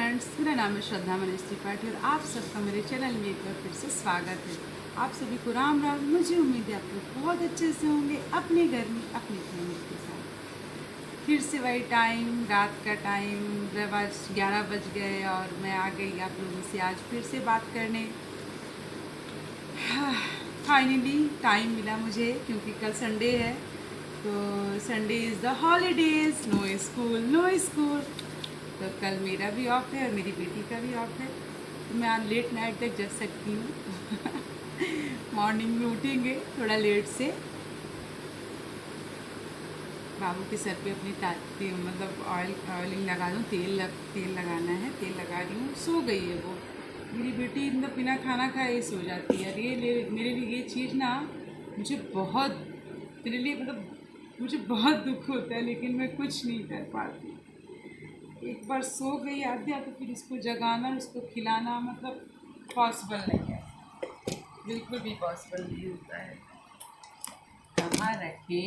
Friends, मेरा नाम है श्रद्धा मनीष त्रिपाठी और आप सबका मेरे चैनल में एक बार फिर से स्वागत है। आप सभी को राम राम। मुझे उम्मीद है आप लोग बहुत अच्छे से होंगे अपने घर में अपनी फैमिली के साथ। फिर से वही टाइम, रात का टाइम, जब आज 11 बज गए और मैं आ गई आप लोगों से आज फिर से बात करने। फाइनली टाइम मिला मुझे, क्योंकि कल संडे है, तो Sunday is the holidays, no school no school. तो कल मेरा भी ऑफ है और मेरी बेटी का भी ऑफ है, तो मैं आज लेट नाइट तक जग सकती हूँ। मॉर्निंग में उठेंगे थोड़ा लेट से। बाबू के सर पे अपनी मतलब ऑयलिंग लगा दूँ, तेल लगाना है, तेल लगा रही हूँ। सो गई है वो मेरी बेटी, मतलब बिना खाना खाए ही सो जाती है। और मेरे लिए ये चीज़ ना मुझे बहुत, मेरे लिए मतलब मुझे बहुत दुख होता है, लेकिन मैं कुछ नहीं कर पाती। एक बार सो गई आद्या तो फिर उसको जगाना, उसको खिलाना मतलब पॉसिबल नहीं है, बिल्कुल भी पॉसिबल नहीं होता है। कहाँ रखे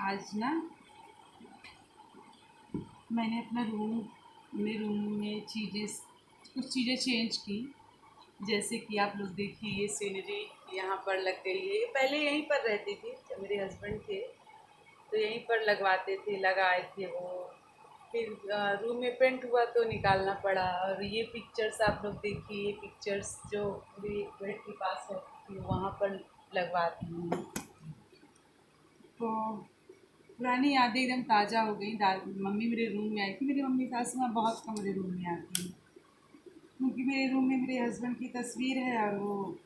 आज ना, मैंने अपने रूम में कुछ चीज़ें चेंज की। जैसे कि आप लोग देखिए, ये सीनरी यहाँ पर लग गई है। ये पहले यहीं पर रहती थी जब मेरे हस्बैंड थे, तो यहीं पर लगवाते थे, लगाए थे वो। फिर रूम में पेंट हुआ तो निकालना पड़ा। और ये पिक्चर्स आप लोग देखिए, ये पिक्चर्स जो मेरी बेड के पास रहती थी वहाँ पर लगवाती हूँ। तो पुरानी यादें एकदम ताज़ा हो गई। मम्मी मेरे रूम में आई थी, मेरी मम्मी सासू माँ बहुत कम मेरे रूम में आती हैं, क्योंकि मेरे रूम में मेरे हस्बैंड की तस्वीर है और वो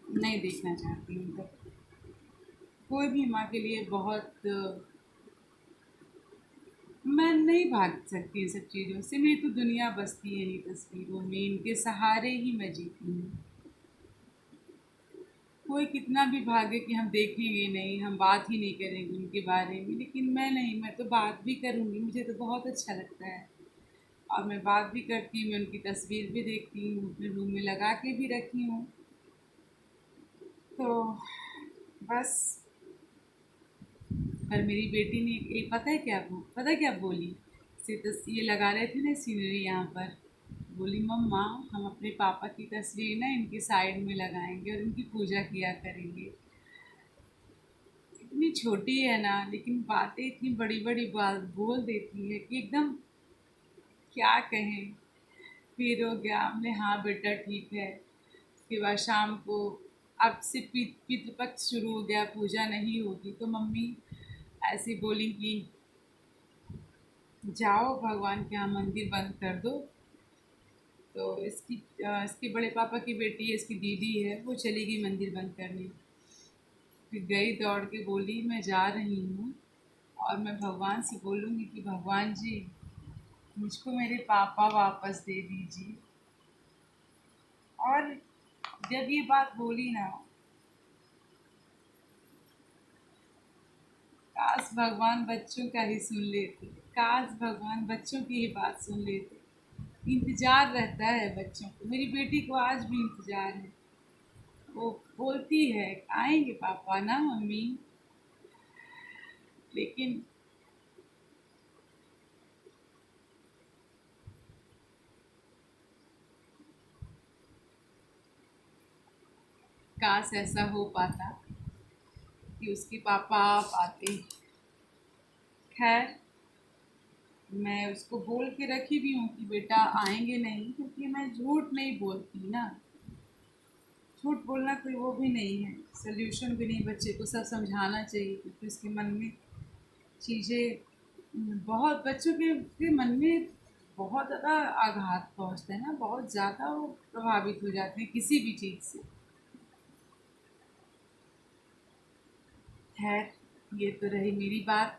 नहीं देखना चाहती हूँ। तो कोई भी माँ के लिए बहुत, मैं नहीं भाग सकती इन सब चीज़ों से। मेरी तो दुनिया बसती है इन्हीं तस्वीरों में, इनके सहारे ही मैं जीती हूँ। कोई कितना भी भागे कि हम देखेंगे नहीं, हम बात ही नहीं करेंगे उनके बारे में, लेकिन मैं नहीं, मैं तो बात भी करूँगी। मुझे तो बहुत अच्छा लगता है और मैं बात भी करती हूँ। मैं उनकी तस्वीर भी देखती हूँ, अपने रूम में लगा के भी रखी हूँ। तो बस, पर मेरी बेटी ने एक पता है क्या बोली? ये लगा रहे थे ना सीनरी यहाँ पर, बोली मम्मा हम अपने पापा की तस्वीर ना इनके साइड में लगाएंगे और इनकी पूजा किया करेंगे। इतनी छोटी है ना, लेकिन बातें इतनी बड़ी बड़ी बात बोल देती है कि एकदम क्या कहें। फिर हो गया, हमने हाँ बेटा ठीक है। उसके बाद शाम को अब से पितृपक्ष शुरू हो गया, पूजा नहीं होगी, तो मम्मी ऐसी बोली कि जाओ भगवान के यहाँ मंदिर बंद कर दो। तो इसके बड़े पापा की बेटी है, इसकी दीदी है, वो चली गई मंदिर बंद करने। फिर गई दौड़ के, बोली मैं जा रही हूँ और मैं भगवान से बोलूँगी कि भगवान जी मुझको मेरे पापा वापस दे दीजिए। और जब ये बात बोली ना, काश भगवान बच्चों का ही सुन लेते, काश भगवान बच्चों की ही बात सुन लेते। इंतज़ार रहता है बच्चों को, मेरी बेटी को आज भी इंतज़ार है। वो बोलती है आएंगे पापा ना मम्मी, लेकिन काश ऐसा हो पाता कि उसके पापा आ पाते। खैर, मैं उसको बोल के रखी भी हूँ कि बेटा आएंगे नहीं, क्योंकि मैं झूठ नहीं बोलती ना। झूठ बोलना कोई वो भी नहीं है, सल्यूशन भी नहीं। बच्चे को सब समझाना चाहिए, क्योंकि उसके मन में चीज़ें बहुत, के मन में बहुत ज़्यादा आघात पहुँचता है ना, बहुत ज़्यादा वो प्रभावित हो जाते हैं किसी भी चीज़ से। खैर, ये तो रही मेरी बात।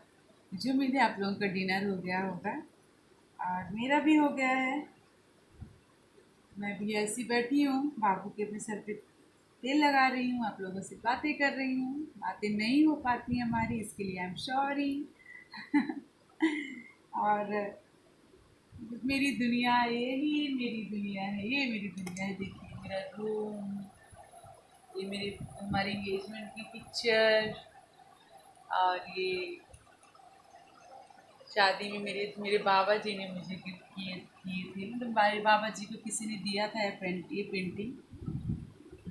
मुझे उम्मीद है आप लोगों का डिनर हो गया होगा और मेरा भी हो गया है। मैं भी ऐसी बैठी हूँ, बाबू के अपने सर पे तेल लगा रही हूँ, आप लोगों से बातें कर रही हूँ। बातें नहीं हो पाती हमारी, इसके लिए आई एम सॉरी। और मेरी दुनिया, यही मेरी दुनिया है, ये मेरी दुनिया है। देखिए मेरा रूम, ये मेरे हमारी एंगेजमेंट की पिक्चर, और ये शादी में मेरे बाबा जी ने मुझे गिफ्ट किए किए थे। मतलब मेरे बाबा जी को किसी ने दिया था ये पेंटिंग।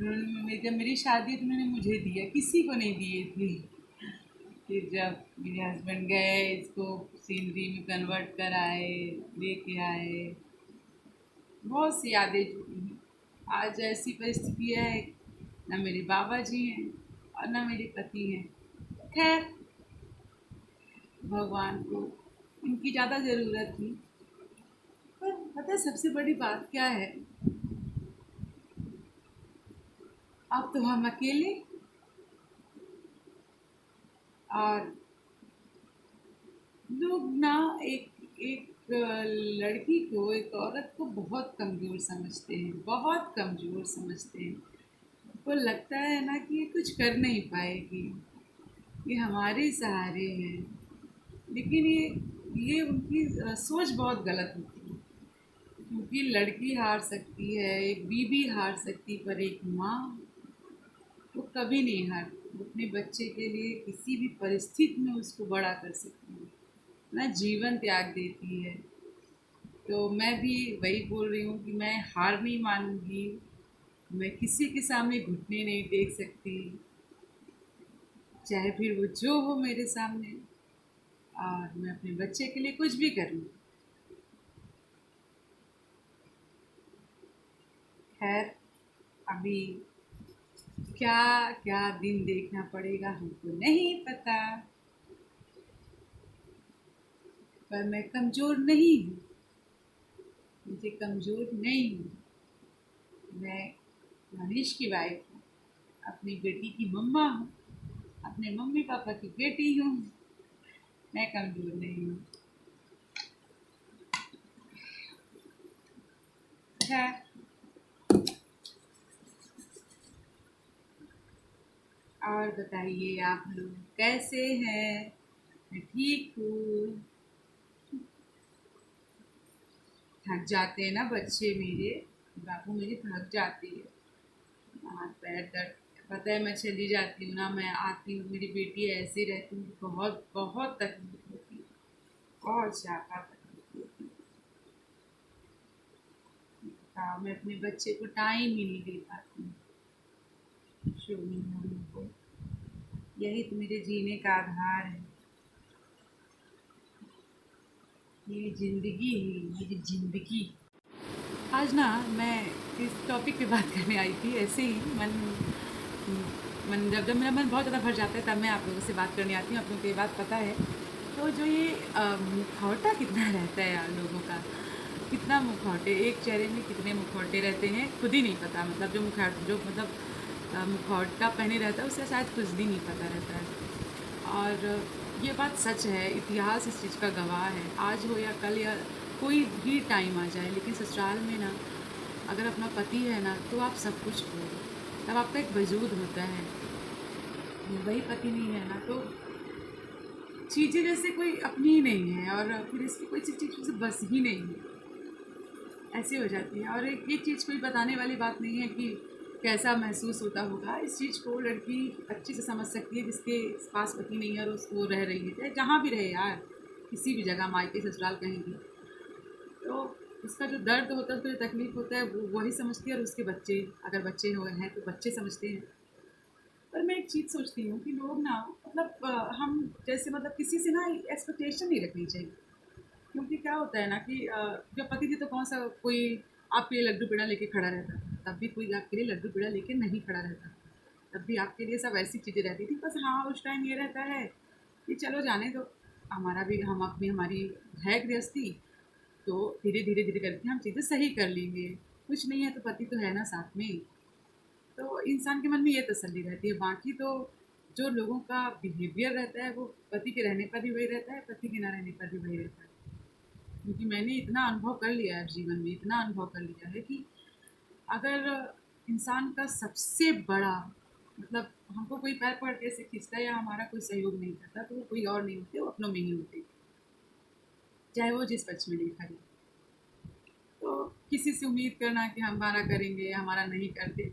उन्होंने जब मेरी शादी तो उन्होंने मुझे दिया, किसी को नहीं दिए थे। फिर जब मेरे हस्बैंड गए इसको सीनरी में कन्वर्ट कर आए, लेके आए, बहुत सी यादें जुड़ी हैं। आज ऐसी परिस्थिति है, ना मेरे बाबा जी हैं और ना मेरे पति हैं। खैर, भगवान को इनकी ज़्यादा ज़रूरत थी। पर पता है सबसे बड़ी बात क्या है? अब तो हम अकेले, और लोग ना एक एक लड़की को, एक औरत को बहुत कमज़ोर समझते हैं, बहुत कमज़ोर समझते हैं। उनको लगता है ना कि ये कुछ कर नहीं पाएगी, ये हमारे सहारे हैं। लेकिन ये उनकी सोच बहुत गलत होती है। क्योंकि लड़की हार सकती है, एक बीवी हार सकती, पर एक माँ वो कभी नहीं हारती। वो अपने बच्चे के लिए किसी भी परिस्थिति में उसको बड़ा कर सकती है, ना जीवन त्याग देती है। तो मैं भी वही बोल रही हूँ कि मैं हार नहीं मानूंगी, मैं किसी के सामने घुटने नहीं टेक सकती, चाहे फिर वो जो हो मेरे सामने, और मैं अपने बच्चे के लिए कुछ भी करूँ। खैर, अभी क्या क्या दिन देखना पड़ेगा हमको नहीं पता, पर मैं कमज़ोर नहीं हूँ, मुझे कमज़ोर नहीं हूँ। मैं मनीष की वाइफ हूँ, अपनी बेटी की मम्मा हूँ, अपने मम्मी पापा की बेटी हूँ। मैं कमज़ोर नहीं हूँ। खैर, और बताइए आप लोग कैसे हैं? मैं ठीक हूँ। थक जाते हैं ना बच्चे मेरे, बाबू मेरे थक जाते हैं, हाथ पैर दर्द। पता है मैं चली जाती हूँ ना, मैं आती हूँ, मेरी बेटी ऐसे ही रहती है, बहुत बहुत तकलीफ होती है, बहुत ज़्यादा तकलीफ होती है। मैं अपने बच्चे को टाइम ही नहीं दे पाती हूँ। शोनी मम्मी को, यही तो मेरे जीने का आधार है, मेरी ज़िंदगी है, मेरी ज़िंदगी। आज ना मैं इस टॉपिक पे बात करने आई थी, ऐसे ही मन जब जब मेरा मन बहुत ज़्यादा भर जाता है तब मैं आप लोगों से बात करने आती हूँ। आप लोगों को ये बात पता है। तो जो ये मुखौटा कितना रहता है यार लोगों का, कितना मुखौटे, एक चेहरे में कितने मुखौटे रहते हैं खुद ही नहीं पता। मतलब जो मतलब मुखौटा पहने रहता है उसे शायद कुछ भी नहीं पता रहता है। और ये बात सच है, इतिहास इस चीज़ का गवाह है। आज हो या कल या कोई भी टाइम आ जाए, लेकिन ससुराल में ना अगर अपना पति है ना तो आप सब कुछ खो दो, तब आपका एक वजूद होता है। वही पति नहीं है ना तो चीज़ें जैसे कोई अपनी ही नहीं है, और फिर इसकी कोई चीज़ से बस ही नहीं है, ऐसी हो जाती है। और एक ये चीज़ कोई बताने वाली बात नहीं है कि कैसा महसूस होता होगा। इस चीज़ को लड़की अच्छे से समझ सकती है जिसके पास पति नहीं है और उसको रह रही है, चाहे जहाँ भी रहे यार, किसी भी जगह, मायके ससुराल कहीं भी। तो उसका जो दर्द होता है, उसका जो तकलीफ़ होता है, वो वही समझती है, और उसके बच्चे, अगर बच्चे हुए हैं तो बच्चे समझते हैं। पर मैं एक चीज़ सोचती हूँ कि लोग ना, मतलब हम जैसे, मतलब किसी से ना एक्सपेक्टेशन नहीं रखनी चाहिए। क्योंकि क्या होता है ना कि जब पति थे तो कौन सा कोई आपके लिए लड्डू पेड़ा लेके खड़ा रहता था, तब भी कोई आपके लिए लड्डू पेड़ा लेके नहीं खड़ा रहता, तब भी आपके लिए सब ऐसी चीज़ें रहती थी। बस हाँ, उस टाइम ये रहता है कि चलो जाने दो, हमारा भी, हम अपनी, हमारी है गृहस्थी, तो धीरे धीरे धीरे करके हम चीज़ें सही कर लेंगे, कुछ नहीं है तो पति तो है ना साथ में। तो इंसान के मन में ये तसल्ली रहती है। बाकी तो जो लोगों का बिहेवियर रहता है वो पति के रहने पर भी वही रहता है, पति के ना रहने पर भी वही रहता है। क्योंकि मैंने इतना अनुभव कर लिया है जीवन में, इतना अनुभव कर लिया है कि अगर इंसान का सबसे बड़ा, मतलब हमको कोई पैर पकड़ के ऐसे खींचता है या हमारा कोई सहयोग नहीं करता, तो वो कोई और नहीं होते, वो अपनों में ही होते, चाहे वो जिस पक्ष में देखा जाए। तो किसी से उम्मीद करना कि हमारा करेंगे, हमारा नहीं करते,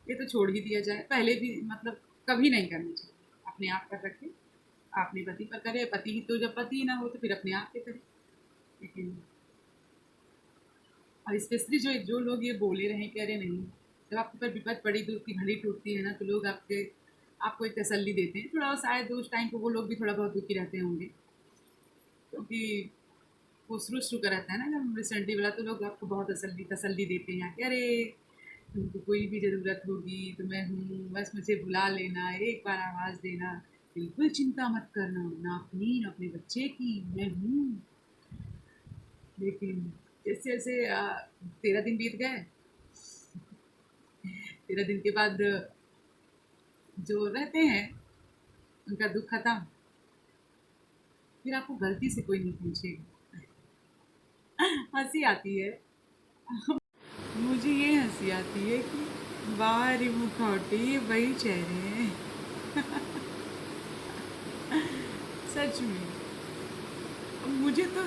ये तो छोड़ ही दिया जाए। पहले भी, मतलब कभी नहीं करनी चाहिए, अपने आप पर रखें, अपने पति पर करे, पति तो जब पति ना हो तो फिर अपने आप पे करे। लेकिन और स्पेशली जो जो लोग ये बोले रहे कि अरे नहीं, जब आपके ऊपर विपद पड़ी, दूध की घड़ी टूटती है ना, तो लोग आपको एक तसल्ली देते हैं थोड़ा, शायद उस टाइम पे वो लोग भी थोड़ा बहुत दुखी रहते होंगे, क्योंकि वो शुरू शुरू का रहता है ना जब रिसेंटली वाला, तो लोग आपको बहुत तसल्ली तसल्ली देते हैं कि अरे तुमको कोई भी ज़रूरत होगी तो मैं हूँ, बस मुझे बुला लेना, एक बार आवाज़ देना, बिल्कुल चिंता मत करना, ना अपनी ना अपने बच्चे की, मैं हूँ। लेकिन जैसे जैसे 13 दिन बीत गए, 13 दिन के बाद जो रहते हैं उनका दुख खत्म, फिर आपको गलती से कोई नहीं पूछेगा। हंसी आती है, मुझे ये हंसी आती है कि बाहरी मुखौटे वही चेहरे हैं। सच में मुझे तो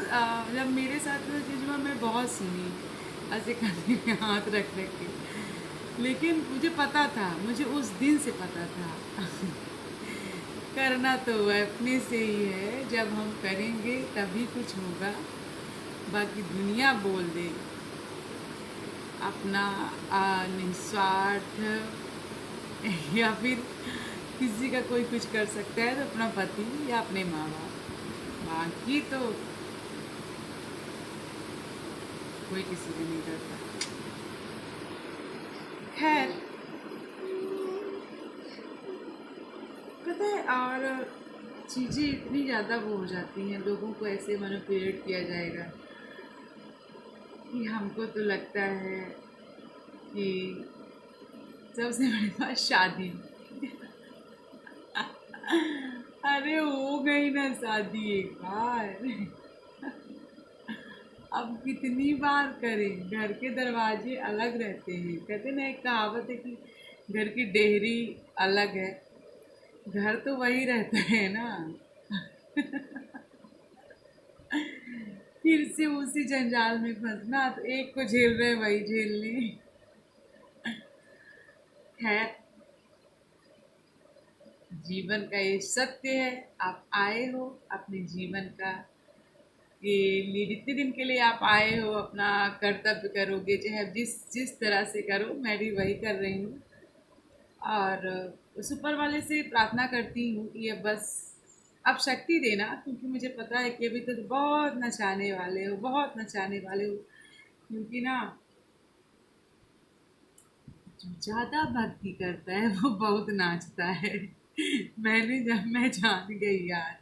जब मेरे साथ वो चीज़ हुआ मैं बहुत सुनी, ऐसे कंधे में हाथ रख रख के, लेकिन मुझे पता था, मुझे उस दिन से पता था करना तो अपने से ही है, जब हम करेंगे तभी कुछ होगा, बाकी दुनिया बोल दे अपना निस्वार्थ या फिर किसी का कोई कुछ कर सकता है तो अपना पति या अपने माँ बाप, बाकी तो कोई किसी का नहीं करता। खैर, पता है, और चीज़ें इतनी ज़्यादा वो हो जाती हैं, लोगों को ऐसे मैनिपुलेट किया जाएगा कि हमको तो लगता है कि सबसे बड़ी बात शादी। अरे हो गई ना शादी एक बार, अब कितनी बार करें, घर के दरवाजे अलग रहते हैं, कहते ना एक कहावत है कि घर की डेहरी अलग है, घर तो वही रहता है ना। फिर से उसी जंजाल में फंसना, तो एक को झेल रहे वही झेलने। खैर, जीवन का ये सत्य है, आप आए हो अपने जीवन का ये लिए, जितने दिन के लिए आप आए हो अपना कर्तव्य करोगे, चाहे जिस जिस तरह से करो, मैं भी वही कर रही हूँ। और उस ऊपर वाले से प्रार्थना करती हूँ कि ये बस अब शक्ति देना, क्योंकि मुझे पता है कि अभी तो बहुत नचाने वाले हो, बहुत नचाने वाले हो, क्योंकि ना जो ज़्यादा भक्ति करता है वो बहुत नाचता है। मैं जान गई यार,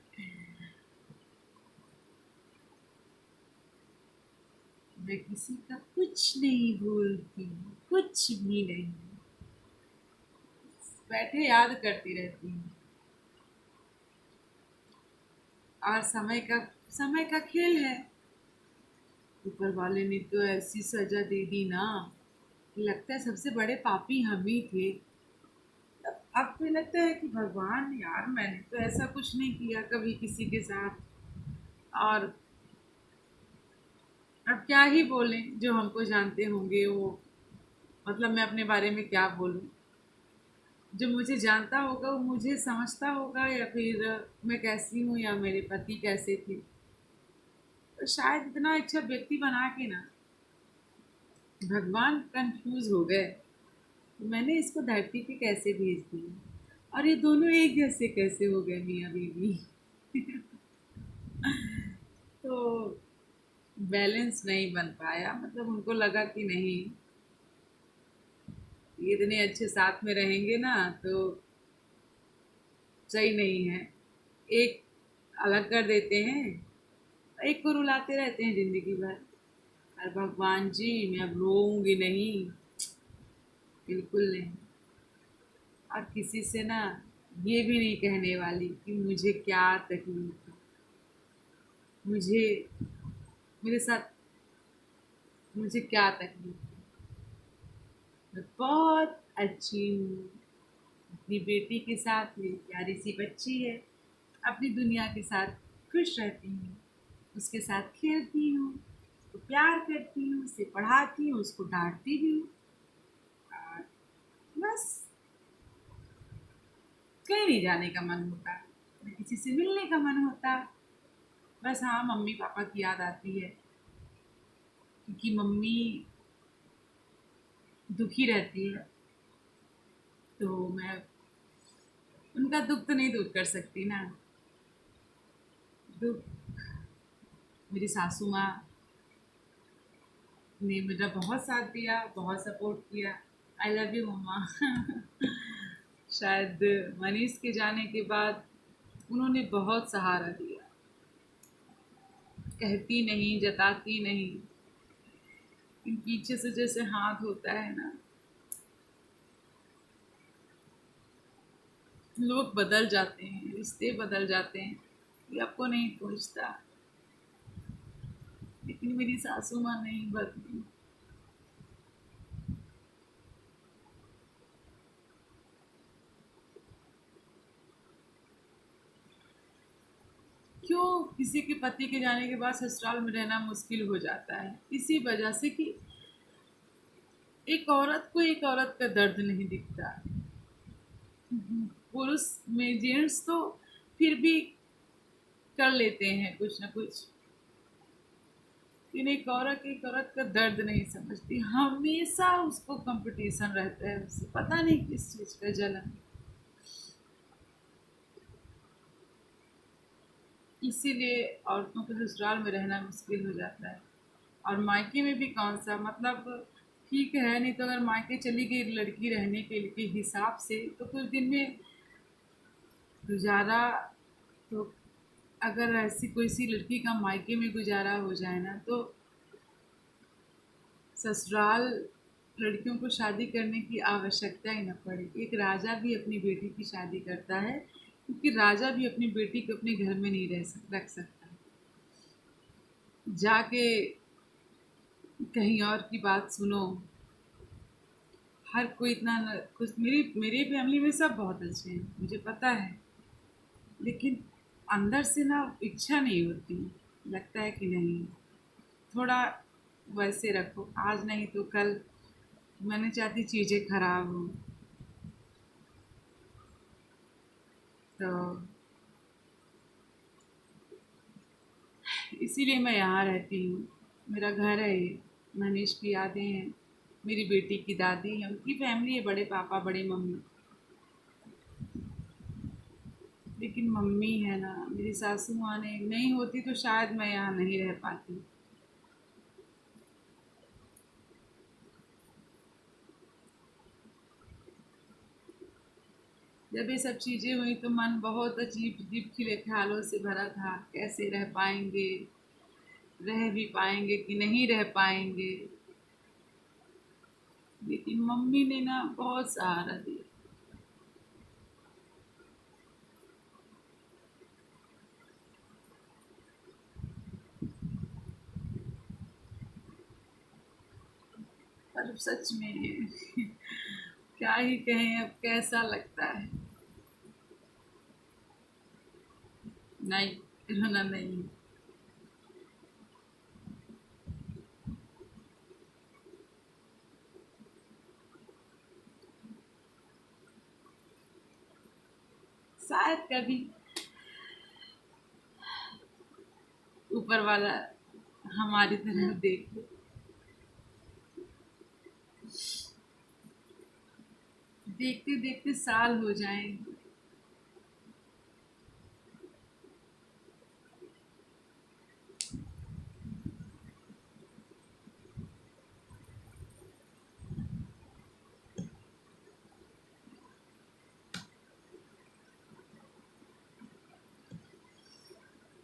मैं किसी का कुछ नहीं भूलती, कुछ भी नहीं, बैठे याद करती रहती हूँ। और समय का खेल है, ऊपर वाले ने तो ऐसी सजा दे दी ना, लगता है सबसे बड़े पापी हम ही थे। अब तो लगता है कि भगवान यार, मैंने तो ऐसा कुछ नहीं किया कभी किसी के साथ, और अब क्या ही बोलें, जो हमको जानते होंगे वो, मतलब मैं अपने बारे में क्या बोलूं, जो मुझे जानता होगा वो मुझे समझता होगा, या फिर मैं कैसी हूँ या मेरे पति कैसे थे, तो शायद इतना अच्छा व्यक्ति बना के ना भगवान कंफ्यूज हो गए, तो मैंने इसको धरती पे कैसे भेज दिया, और ये दोनों एक जैसे कैसे हो गए मियाँ बीवी। तो बैलेंस नहीं बन पाया, मतलब उनको लगा कि नहीं, ये इतने अच्छे साथ में रहेंगे ना तो सही नहीं है, एक अलग कर देते हैं, एक को रुलाते रहते हैं जिंदगी भर। और भगवान जी, मैं अब रोऊंगी नहीं, बिल्कुल नहीं, और किसी से ना ये भी नहीं कहने वाली कि मुझे क्या तकलीफ है, मुझे मेरे साथ मुझे क्या तकलीफ है, मैं बहुत अच्छी हूँ, अपनी बेटी के साथ मेरी प्यारी सी बच्ची है, अपनी दुनिया के साथ खुश रहती हूँ, उसके साथ खेलती हूँ, उसको प्यार करती हूँ, उसे पढ़ाती हूँ, उसको डांटती भी हूँ, बस कहीं नहीं जाने का मन होता, न किसी से मिलने का मन होता। बस हाँ, मम्मी पापा की याद आती है, क्योंकि मम्मी दुखी रहती है, तो मैं उनका दुख तो नहीं दूर कर सकती ना। दुख, मेरी सासू माँ ने मेरा बहुत साथ दिया, बहुत सपोर्ट किया। आई लव यू मम्मा। शायद मनीष के जाने के बाद उन्होंने बहुत सहारा दिया, कहती नहीं, जताती नहीं, लेकिन पीछे से जैसे हाथ होता है ना। लोग बदल जाते हैं, रिश्ते बदल जाते हैं, ये आपको नहीं पहुंचता, लेकिन मेरी सासू माँ नहीं बदली। क्यों किसी के पति के जाने के बाद ससुराल में रहना मुश्किल हो जाता है? इसी वजह से कि एक औरत को एक औरत का दर्द नहीं दिखता। पुरुष में जेंट्स तो फिर भी कर लेते हैं कुछ ना कुछ, लेकिन एक औरत का दर्द नहीं समझती। हमेशा उसको कंपटीशन रहता है उससे, पता नहीं किस चीज का जलन। इसीलिए औरतों को ससुराल में रहना मुश्किल हो जाता है। और मायके में भी कौन सा मतलब, ठीक है, नहीं तो अगर मायके चली गई लड़की रहने के हिसाब से तो कुछ दिन में गुजारा, तो अगर ऐसी कोई सी लड़की का मायके में गुजारा हो जाए ना, तो ससुराल लड़कियों को शादी करने की आवश्यकता ही न पड़े। एक राजा भी अपनी बेटी की शादी करता है, क्योंकि राजा भी अपनी बेटी को अपने घर में नहीं रख सकता। जाके कहीं और की बात सुनो। हर कोई इतना कुछ, मेरी मेरी फैमिली में सब बहुत अच्छे हैं, मुझे पता है, लेकिन अंदर से ना इच्छा नहीं होती। लगता है कि नहीं, थोड़ा वैसे रखो, आज नहीं तो कल। मैं नहीं चाहती चीज़ें खराब हो, तो इसीलिए मैं यहाँ रहती हूँ। मेरा घर है ये। मनीष की यादें हैं, मेरी बेटी की दादी है, उनकी फैमिली है, बड़े पापा बड़ी मम्मी। लेकिन मम्मी है ना, मेरी सासू माँ ने नहीं होती तो शायद मैं यहाँ नहीं रह पाती। जब ये सब चीज़ें हुई तो मन बहुत अजीब अजीब खिले ख्यालों से भरा था। कैसे रह पाएंगे, रह भी पाएंगे कि नहीं रह पाएंगे। लेकिन मम्मी ने ना बहुत सहारा दिया। पर सच में क्या ही कहें, अब कैसा लगता है। नहीं, रोना नहीं। शायद कभी ऊपर वाला हमारी तरफ देखे। देखते देखते साल हो जाएंगे।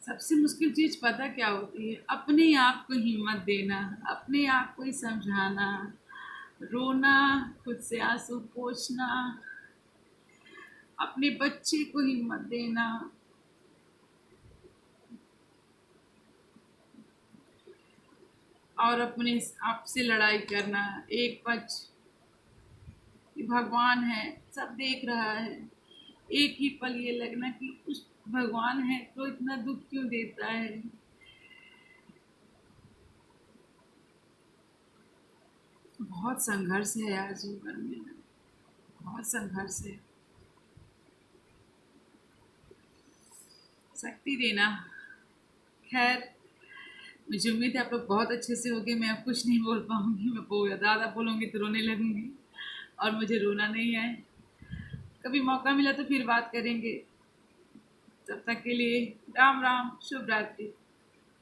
सबसे मुश्किल चीज पता क्या होती है? अपने आप को हिम्मत देना, अपने आप को ही समझाना, रोना, खुद से आंसू पोंछना, अपने बच्चे को हिम्मत देना, और अपने आप से लड़ाई करना। एक पक्ष कि भगवान है, सब देख रहा है। एक ही पल ये लगना कि उस भगवान है तो इतना दुख क्यों देता है। बहुत संघर्ष है यार जीवन में, बहुत संघर्ष है। शक्ति देना। खैर, मुझे उम्मीद है आप लोग बहुत अच्छे से होंगे। मैं अब कुछ नहीं बोल पाऊँगी, मैं बहुत ज़्यादा बोलूँगी तो रोने लगूँगी, और मुझे रोना नहीं है। कभी मौका मिला तो फिर बात करेंगे। तब तक के लिए राम राम, शुभ रात्रि।